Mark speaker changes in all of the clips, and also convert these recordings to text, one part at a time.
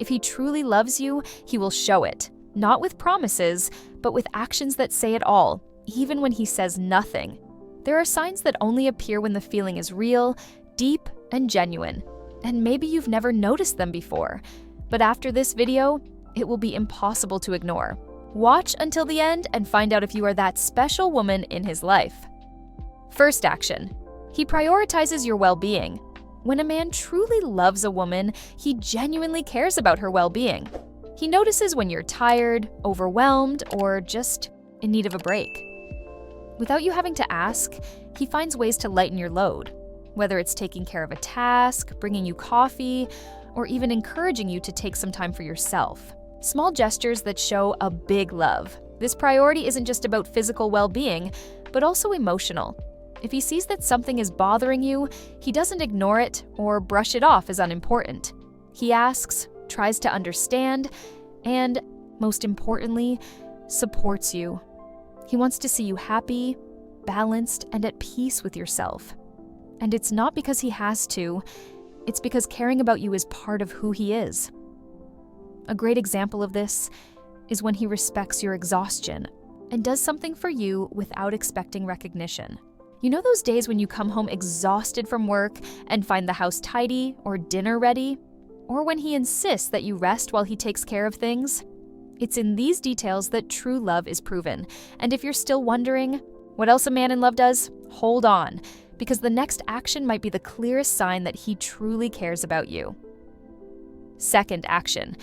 Speaker 1: If he truly loves you, he will show it, not with promises, but with actions that say it all, even when he says nothing. There are signs that only appear when the feeling is real, deep, and genuine. And maybe you've never noticed them before. But after this video, it will be impossible to ignore. Watch until the end and find out if you are that special woman in his life. First action. He prioritizes your well-being. When a man truly loves a woman, he genuinely cares about her well-being. He notices when you're tired, overwhelmed, or just in need of a break. Without you having to ask, he finds ways to lighten your load, whether it's taking care of a task, bringing you coffee, or even encouraging you to take some time for yourself. Small gestures that show a big love. This priority isn't just about physical well-being, but also emotional. If he sees that something is bothering you, he doesn't ignore it or brush it off as unimportant. He asks, tries to understand, and, most importantly, supports you. He wants to see you happy, balanced, and at peace with yourself. And it's not because he has to, it's because caring about you is part of who he is. A great example of this is when he respects your exhaustion and does something for you without expecting recognition. You know those days when you come home exhausted from work and find the house tidy or dinner ready? Or when he insists that you rest while he takes care of things? It's in these details that true love is proven. And if you're still wondering what else a man in love does, hold on, because the next action might be the clearest sign that he truly cares about you. Second action.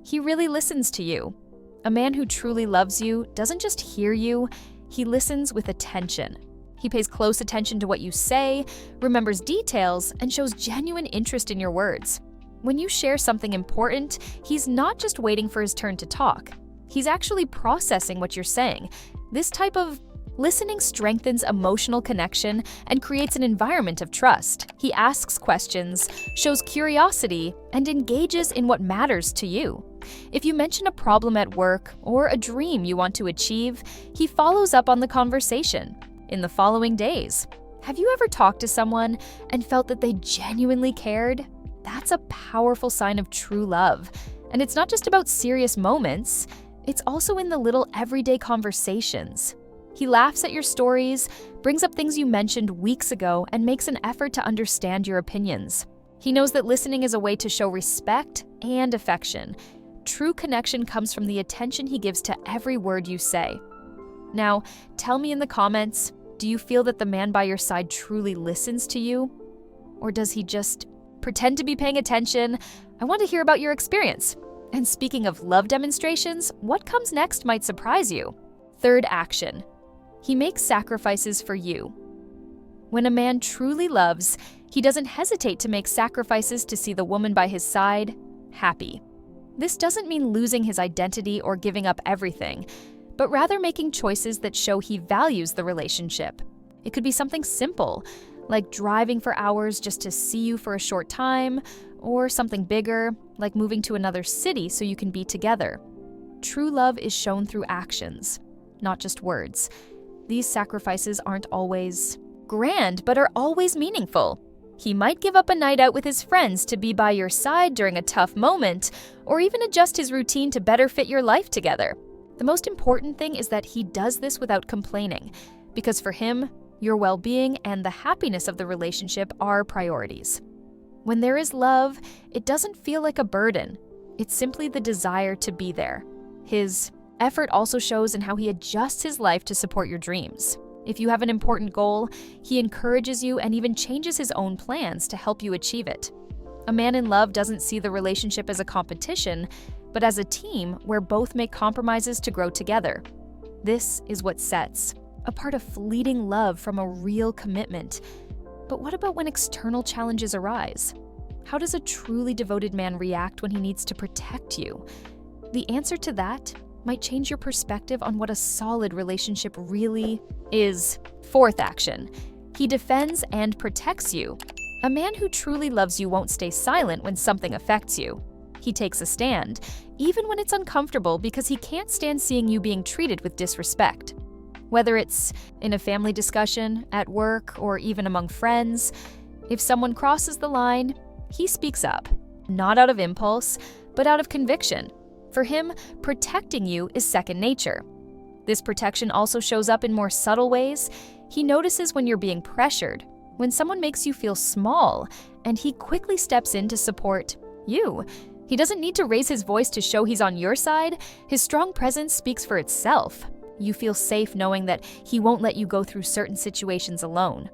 Speaker 1: He really listens to you. A man who truly loves you doesn't just hear you, he listens with attention. He pays close attention to what you say, remembers details, and shows genuine interest in your words. When you share something important, he's not just waiting for his turn to talk. He's actually processing what you're saying. This type of listening strengthens emotional connection and creates an environment of trust. He asks questions, shows curiosity, and engages in what matters to you. If you mention a problem at work or a dream you want to achieve, he follows up on the conversation in the following days. Have you ever talked to someone and felt that they genuinely cared? That's a powerful sign of true love. And it's not just about serious moments, it's also in the little everyday conversations. He laughs at your stories, brings up things you mentioned weeks ago, and makes an effort to understand your opinions. He knows that listening is a way to show respect and affection. True connection comes from the attention he gives to every word you say. Now, tell me in the comments, do you feel that the man by your side truly listens to you? Or does he just pretend to be paying attention? I want to hear about your experience. And speaking of love demonstrations, what comes next might surprise you. Third action. He makes sacrifices for you. When a man truly loves, he doesn't hesitate to make sacrifices to see the woman by his side happy. This doesn't mean losing his identity or giving up everything, but rather making choices that show he values the relationship. It could be something simple, like driving for hours just to see you for a short time, or something bigger, like moving to another city so you can be together. True love is shown through actions, not just words. These sacrifices aren't always grand, but are always meaningful. He might give up a night out with his friends to be by your side during a tough moment, or even adjust his routine to better fit your life together. The most important thing is that he does this without complaining, because for him, your well-being and the happiness of the relationship are priorities. When there is love, it doesn't feel like a burden. It's simply the desire to be there. His effort also shows in how he adjusts his life to support your dreams. If you have an important goal, he encourages you and even changes his own plans to help you achieve it. A man in love doesn't see the relationship as a competition, but as a team where both make compromises to grow together. This is what sets apart a fleeting love from a real commitment. But what about when external challenges arise? How does a truly devoted man react when he needs to protect you? The answer to that might change your perspective on what a solid relationship really is. Fourth action. He defends and protects you. A man who truly loves you won't stay silent when something affects you. He takes a stand, even when it's uncomfortable, because he can't stand seeing you being treated with disrespect. Whether it's in a family discussion, at work, or even among friends, if someone crosses the line, he speaks up, not out of impulse, but out of conviction. For him, protecting you is second nature. This protection also shows up in more subtle ways. He notices when you're being pressured, when someone makes you feel small, and he quickly steps in to support you. He doesn't need to raise his voice to show he's on your side. His strong presence speaks for itself. You feel safe knowing that he won't let you go through certain situations alone.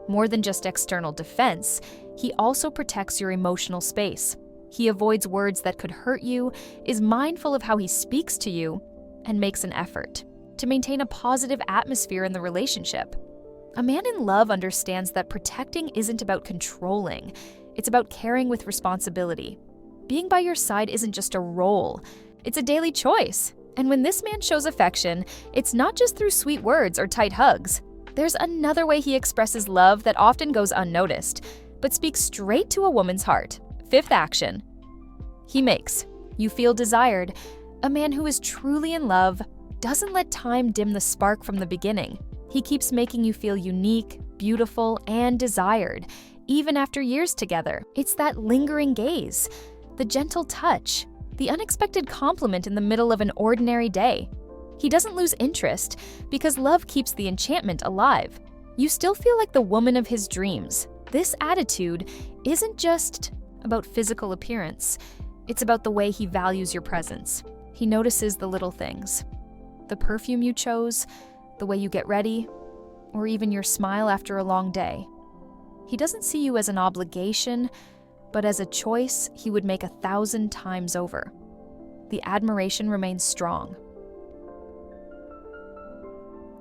Speaker 1: More than just external defense, he also protects your emotional space. He avoids words that could hurt you, is mindful of how he speaks to you, and makes an effort to maintain a positive atmosphere in the relationship. A man in love understands that protecting isn't about controlling. It's about caring with responsibility. Being by your side isn't just a role, it's a daily choice. And when this man shows affection, it's not just through sweet words or tight hugs. There's another way he expresses love that often goes unnoticed, but speaks straight to a woman's heart. Fifth action. He makes you feel desired. A man who is truly in love doesn't let time dim the spark from the beginning. He keeps making you feel unique, beautiful, and desired, even after years together. It's that lingering gaze, the gentle touch, the unexpected compliment in the middle of an ordinary day. He doesn't lose interest because love keeps the enchantment alive. You still feel like the woman of his dreams. This attitude isn't just about physical appearance. It's about the way he values your presence. He notices the little things. The perfume you chose, the way you get ready, or even your smile after a long day. He doesn't see you as an obligation, but as a choice he would make 1,000 times over. The admiration remains strong.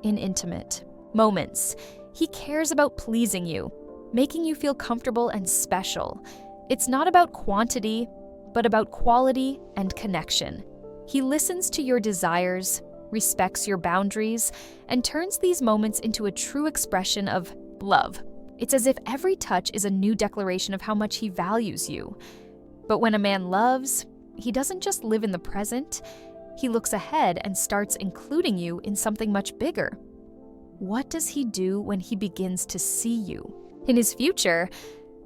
Speaker 1: In intimate moments, he cares about pleasing you, making you feel comfortable and special. It's not about quantity, but about quality and connection. He listens to your desires, respects your boundaries, and turns these moments into a true expression of love. It's as if every touch is a new declaration of how much he values you. But when a man loves, he doesn't just live in the present, he looks ahead and starts including you in something much bigger. What does he do when he begins to see you in his future?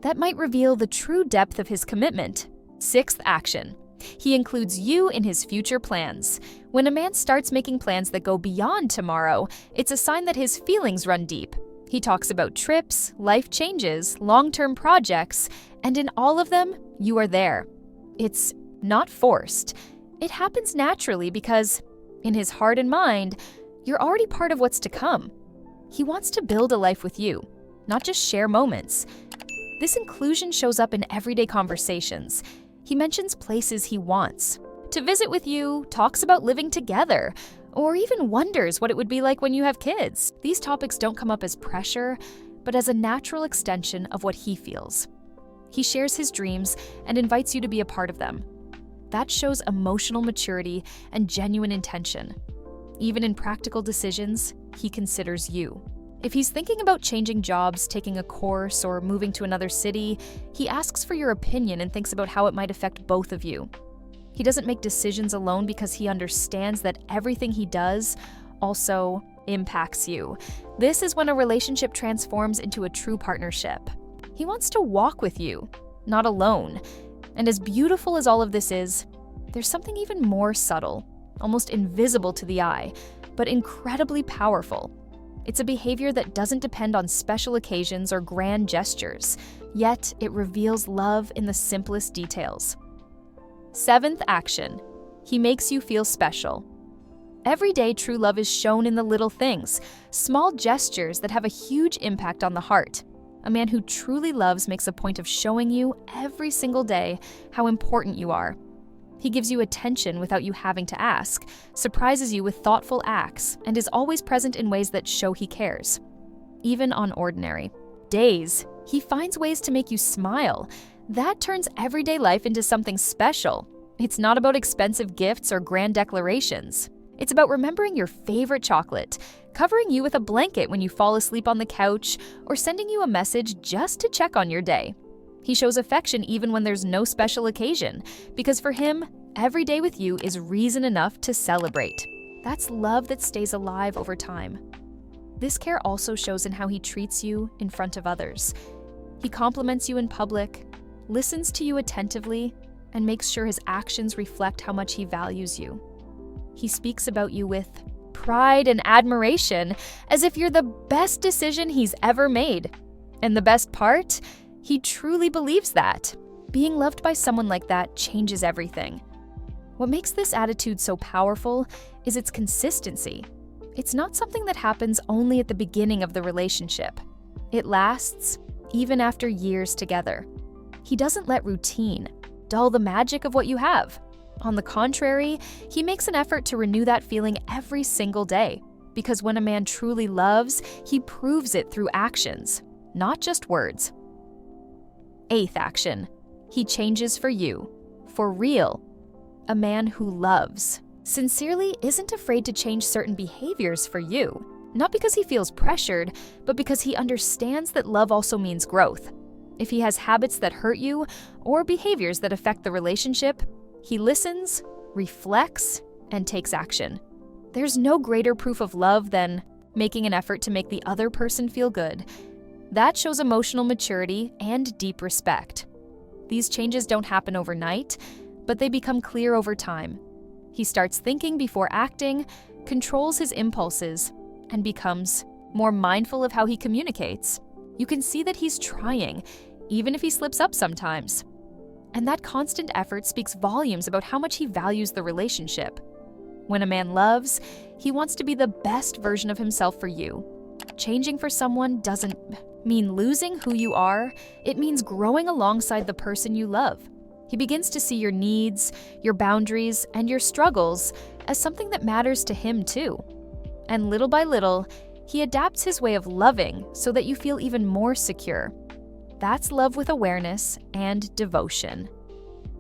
Speaker 1: That might reveal the true depth of his commitment. Sixth action. He includes you in his future plans. When a man starts making plans that go beyond tomorrow, it's a sign that his feelings run deep. He talks about trips, life changes, long-term projects, and in all of them, you are there. It's not forced. It happens naturally because, in his heart and mind, you're already part of what's to come. He wants to build a life with you, not just share moments. This inclusion shows up in everyday conversations. He mentions places he wants to visit with you, talks about living together, or even wonders what it would be like when you have kids. These topics don't come up as pressure, but as a natural extension of what he feels. He shares his dreams and invites you to be a part of them. That shows emotional maturity and genuine intention. Even in practical decisions, he considers you. If he's thinking about changing jobs, taking a course, or moving to another city, he asks for your opinion and thinks about how it might affect both of you. He doesn't make decisions alone because he understands that everything he does also impacts you. This is when a relationship transforms into a true partnership. He wants to walk with you, not alone. And as beautiful as all of this is, there's something even more subtle, almost invisible to the eye, but incredibly powerful. It's a behavior that doesn't depend on special occasions or grand gestures, yet it reveals love in the simplest details. Seventh action. He makes you feel special. Every day, true love is shown in the little things, small gestures that have a huge impact on the heart. A man who truly loves makes a point of showing you every single day how important you are. He gives you attention without you having to ask, surprises you with thoughtful acts, and is always present in ways that show he cares. Even on ordinary days, he finds ways to make you smile. That turns everyday life into something special. It's not about expensive gifts or grand declarations. It's about remembering your favorite chocolate, covering you with a blanket when you fall asleep on the couch, or sending you a message just to check on your day. He shows affection even when there's no special occasion, because for him, every day with you is reason enough to celebrate. That's love that stays alive over time. This care also shows in how he treats you in front of others. He compliments you in public, listens to you attentively, and makes sure his actions reflect how much he values you. He speaks about you with pride and admiration, as if you're the best decision he's ever made. And the best part? He truly believes that. Being loved by someone like that changes everything. What makes this attitude so powerful is its consistency. It's not something that happens only at the beginning of the relationship. It lasts even after years together. He doesn't let routine dull the magic of what you have. On the contrary, he makes an effort to renew that feeling every single day, because when a man truly loves, he proves it through actions, not just words. 8th action. He changes for you. For real. A man who loves sincerely isn't afraid to change certain behaviors for you, not because he feels pressured, but because he understands that love also means growth. If he has habits that hurt you or behaviors that affect the relationship, he listens, reflects, and takes action. There's no greater proof of love than making an effort to make the other person feel good. That shows emotional maturity and deep respect. These changes don't happen overnight, but they become clear over time. He starts thinking before acting, controls his impulses, and becomes more mindful of how he communicates. You can see that he's trying, even if he slips up sometimes. And that constant effort speaks volumes about how much he values the relationship. When a man loves, he wants to be the best version of himself for you. Changing for someone doesn't mean losing who you are, it means growing alongside the person you love. He begins to see your needs, your boundaries, and your struggles as something that matters to him too. And little by little, he adapts his way of loving so that you feel even more secure. That's love with awareness and devotion.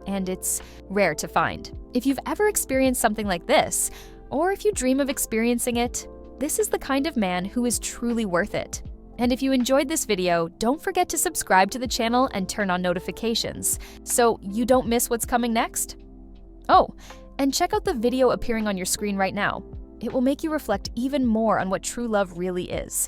Speaker 1: And it's rare to find. If you've ever experienced something like this, or if you dream of experiencing it, this is the kind of man who is truly worth it. And if you enjoyed this video, don't forget to subscribe to the channel and turn on notifications so you don't miss what's coming next. Oh, and check out the video appearing on your screen right now. It will make you reflect even more on what true love really is.